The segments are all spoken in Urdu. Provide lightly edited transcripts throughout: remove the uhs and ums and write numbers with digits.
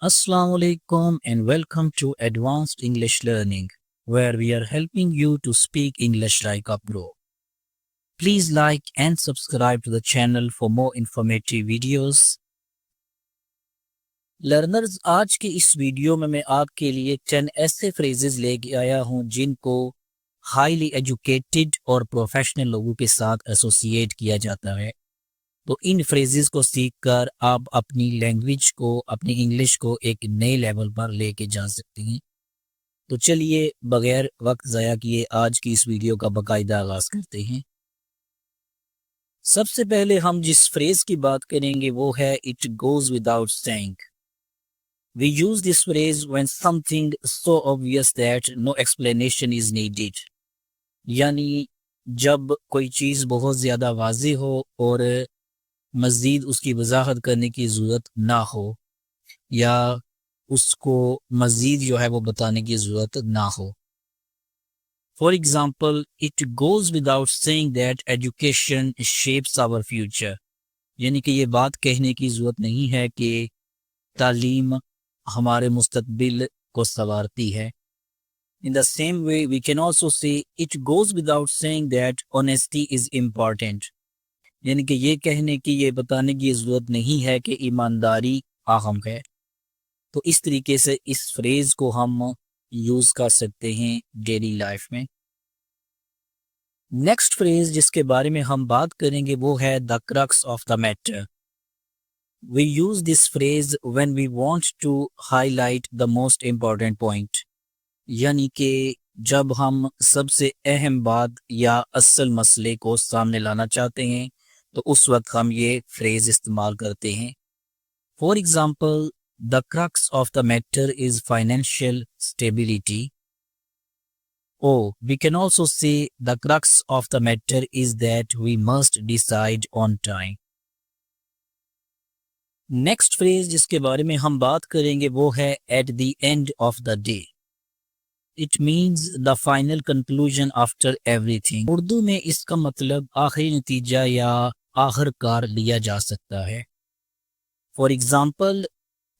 Assalamu alaikum and welcome to Advanced English Learning, where we are helping you to speak English like a pro. Please like and subscribe to the channel for more informative videos. Learners آج کی اس ویڈیو میں آپ کے لیے چند ایسے فریزز لے کے آیا ہوں جن کو ہائیلی ایجوکیٹڈ اور پروفیشنل لوگوں کے ساتھ ایسوسیٹ کیا جاتا ہے. تو ان فریزز کو سیکھ کر آپ اپنی لینگویج کو، اپنی انگلش کو ایک نئے لیول پر لے کے جا سکتے ہیں. تو چلیے بغیر وقت ضائع کیے آج کی اس ویڈیو کا باقاعدہ آغاز کرتے ہیں. سب سے پہلے ہم جس فریز کی بات کریں گے وہ ہے it goes without saying. We use this phrase when something so obvious that no explanation is needed. یعنی جب کوئی چیز بہت زیادہ واضح ہو اور مزید اس کی وضاحت کرنے کی ضرورت نہ ہو یا اس کو مزید جو ہے وہ بتانے کی ضرورت نہ ہو. For example, it goes without saying that education shapes our future. یعنی کہ یہ بات کہنے کی ضرورت نہیں ہے کہ تعلیم ہمارے مستقبل کو سنوارتی ہے. In the same way, we can also say it goes without saying that honesty is important. یعنی کہ یہ کہنے کی، یہ بتانے کی ضرورت نہیں ہے کہ ایمانداری اہم ہے. تو اس طریقے سے اس فریز کو ہم یوز کر سکتے ہیں ڈیلی لائف میں. نیکسٹ فریز جس کے بارے میں ہم بات کریں گے وہ ہے the crux of the matter. We use this phrase when we want to highlight the most important point. یعنی کہ جب ہم سب سے اہم بات یا اصل مسئلے کو سامنے لانا چاہتے ہیں تو اس وقت ہم یہ فریز استعمال کرتے ہیں. For example, the crux of the matter is financial stability. Oh, we can also say the crux of the matter is that we must decide on time. Next phrase جس کے بارے میں ہم بات کریں گے وہ ہے at the end of the day. It means the final conclusion after everything. Urdu میں اس کا مطلب آخری نتیجہ یا آخر کار لیا جا سکتا ہے. For example,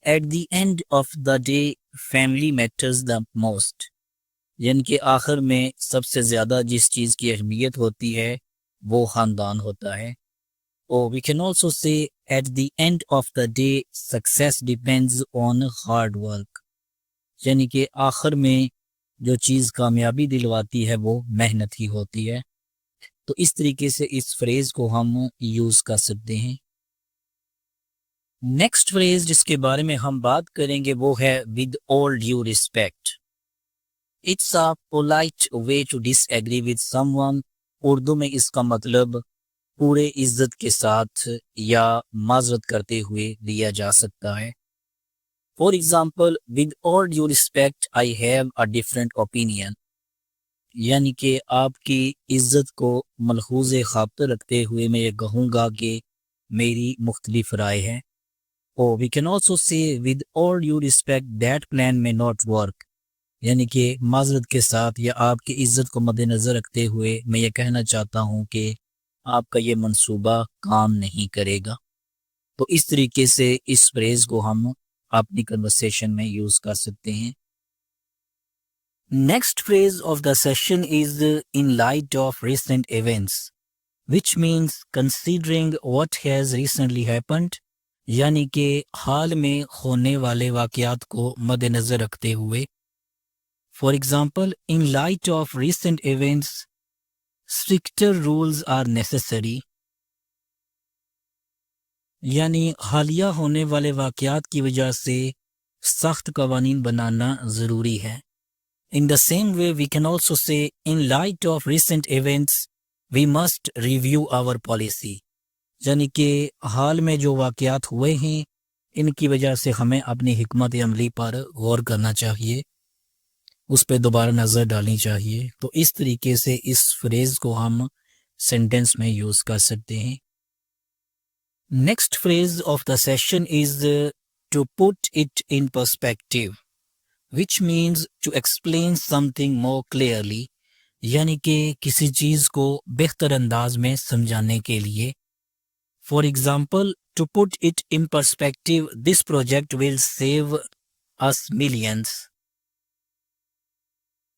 at the end of the day family matters the most. یعنی کہ آخر میں سب سے زیادہ جس چیز کی اہمیت ہوتی ہے وہ خاندان ہوتا ہے. Or we can also say at the end of the day success depends on hard work. یعنی کہ آخر میں جو چیز کامیابی دلواتی ہے وہ محنت ہی ہوتی ہے. تو اس طریقے سے اس فریز کو ہم یوز کر سکتے ہیں. نیکسٹ فریز جس کے بارے میں ہم بات کریں گے وہ ہے with all due respect. It's a polite way to disagree with someone. Urdu میں اس کا مطلب پورے عزت کے ساتھ یا معذرت کرتے ہوئے لیا جا سکتا ہے. For example, with all due respect I have a different opinion. یعنی کہ آپ کی عزت کو ملحوظ خاطر رکھتے ہوئے میں یہ کہوں گا کہ میری مختلف رائے ہے. اور we can also say with all due respect that plan may not work. یعنی کہ معذرت کے ساتھ یا آپ کی عزت کو مد نظر رکھتے ہوئے میں یہ کہنا چاہتا ہوں کہ آپ کا یہ منصوبہ کام نہیں کرے گا. تو اس طریقے سے اس فریز کو ہم اپنی کنورسیشن میں یوز کر سکتے ہیں. Next phrase of the session is in light of recent events which means considering what has recently happened. یعنی کہ حال میں ہونے والے واقعات کو مد نظر رکھتے ہوئے. For example, in light of recent events stricter rules are necessary. یعنی حالیہ ہونے والے واقعات کی وجہ سے سخت قوانین بنانا ضروری ہے. In the same way, we can also say, in light of recent events, we must review our policy. یعنی کہ حال میں جو واقعات ہوئے ہیں ان کی وجہ سے ہمیں اپنی حکمت عملی پر غور کرنا چاہیے، اس پہ دوبارہ نظر ڈالنی چاہیے. تو اس طریقے سے اس فریز کو ہم سینٹینس میں یوز کر سکتے ہیں. Next phrase of the session is to put it in perspective which means to explain something more clearly. یعنی کہ کسی چیز کو بہتر انداز میں سمجھانے کے لیے. For example, to put it in perspective this project will save us millions.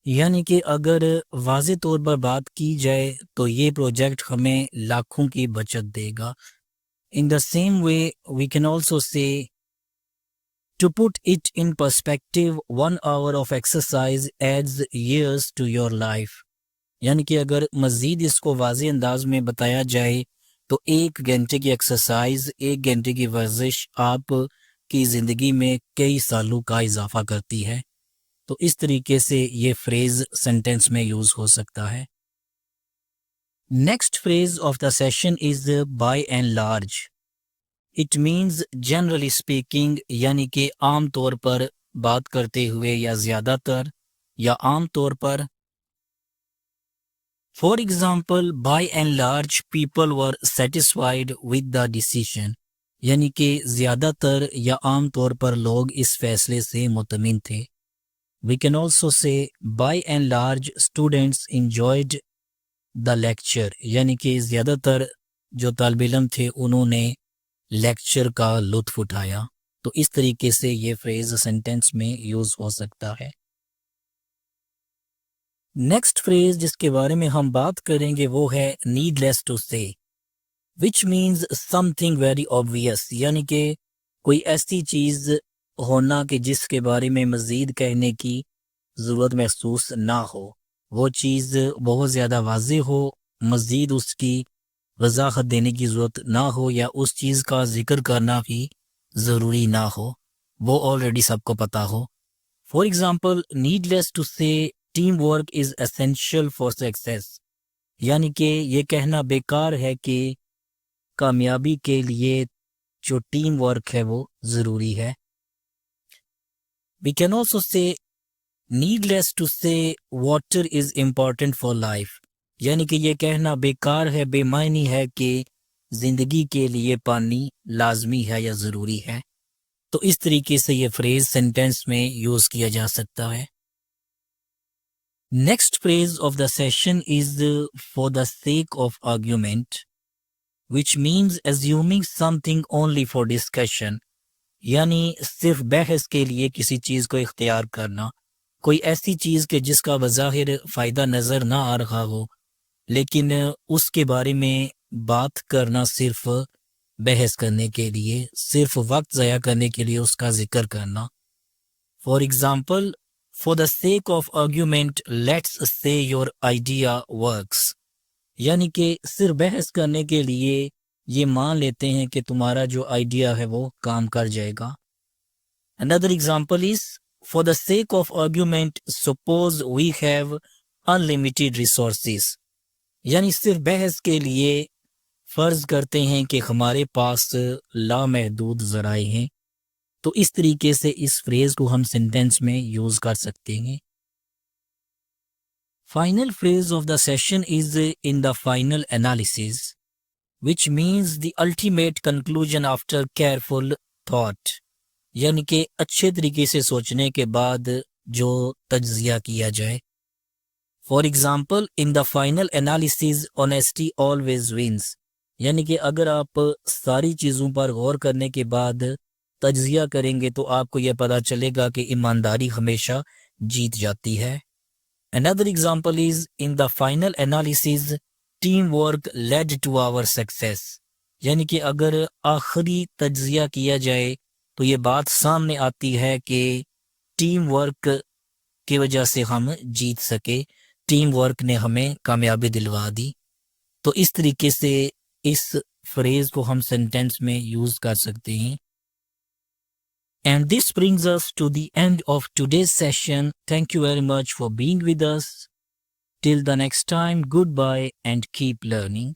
یعنی کہ اگر واضح طور پر بات کی جائے تو یہ پروجیکٹ ہمیں لاکھوں کی بچت دے گا. In the same way, we can also say, to put it in perspective, 1 hour of exercise adds years to your life. یعنی کہ اگر مزید اس کو واضح انداز میں بتایا جائے تو 1 گھنٹے کی ایکسرسائز، 1 گھنٹے کی ورزش آپ کی زندگی میں کئی سالوں کا اضافہ کرتی ہے. تو اس طریقے سے یہ فریز سینٹینس میں یوز ہو سکتا ہے. Next phrase of the session is by and large. It means generally speaking, یعنی کہ عام طور پر بات کرتے ہوئے یا زیادہ تر یا عام طور پر. For example, by and large people were satisfied with the decision, یعنی کہ زیادہ تر یا عام طور پر لوگ اس فیصلے سے مطمئن تھے. We can also say by and large students enjoyed the lecture، یعنی کہ زیادہ تر جو طالب علم تھے انہوں نے لیکچر کا لطف اٹھایا. تو اس طریقے سے یہ فریز سینٹینس میں یوز ہو سکتا ہے. نیکسٹ فریز جس کے بارے میں ہم بات کریں گے وہ ہے needless to say، which means something very obvious، یعنی کہ کوئی ایسی چیز ہونا کہ جس کے بارے میں مزید کہنے کی ضرورت محسوس نہ ہو. وہ چیز بہت زیادہ واضح ہو، مزید اس کی وضاحت دینے کی ضرورت نہ ہو یا اس چیز کا ذکر کرنا بھی ضروری نہ ہو، وہ آلریڈی سب کو پتہ ہو. فار ایگزامپل، نیڈلیس ٹو سے team work is essential for success, یعنی کہ یہ کہنا بیکار ہے کہ کامیابی کے لیے جو ٹیم ورک ہے وہ ضروری ہے. We can also say needless to say water is important for life، یعنی کہ یہ کہنا بیکار ہے، بے معنی ہے کہ زندگی کے لیے پانی لازمی ہے یا ضروری ہے. تو اس طریقے سے یہ فریز سینٹینس میں یوز کیا جا سکتا ہے. Next phrase of the session is for the sake of argument، which means assuming something only for discussion، یعنی صرف بحث کے لیے کسی چیز کو اختیار کرنا، کوئی ایسی چیز کہ جس کا بظاہر فائدہ نظر نہ آ رہا ہو لیکن اس کے بارے میں بات کرنا صرف بحث کرنے کے لیے، صرف وقت ضائع کرنے کے لیے اس کا ذکر کرنا. For example, for the sake of argument let's say your idea works, یعنی کہ صرف بحث کرنے کے لیے یہ مان لیتے ہیں کہ تمہارا جو آئیڈیا ہے وہ کام کر جائے گا. Another example is, for the sake of argument, suppose we have unlimited resources، یعنی صرف بحث کے لیے فرض کرتے ہیں کہ ہمارے پاس لامحدود ذرائع ہیں. تو اس طریقے سے اس فریز کو ہم سینٹینس میں یوز کر سکتے ہیں. Final phrase of the session is in the final analysis، which means the ultimate conclusion after careful thought، یعنی کہ اچھے طریقے سے سوچنے کے بعد جو تجزیہ کیا جائے. For example, in the final analysis honesty always wins، یعنی کہ اگر آپ ساری چیزوں پر غور کرنے کے بعد تجزیہ کریں گے تو آپ کو یہ پتہ چلے گا کہ ایمانداری ہمیشہ جیت جاتی ہے. Another example is, in the final analysis team work lead to our success, یعنی کہ اگر آخری تجزیہ کیا جائے تو یہ بات سامنے آتی ہے کہ ٹیم ورک کی وجہ سے ہم جیت سکے، ٹیم ورک نے ہمیں کامیابی دلوا دی. تو اس طریقے سے اس فریز کو ہم سینٹینس میں یوز کر سکتے ہیں. And this brings us to the end of today's session. Thank you very much for being with us. Till the next time, goodbye and keep learning.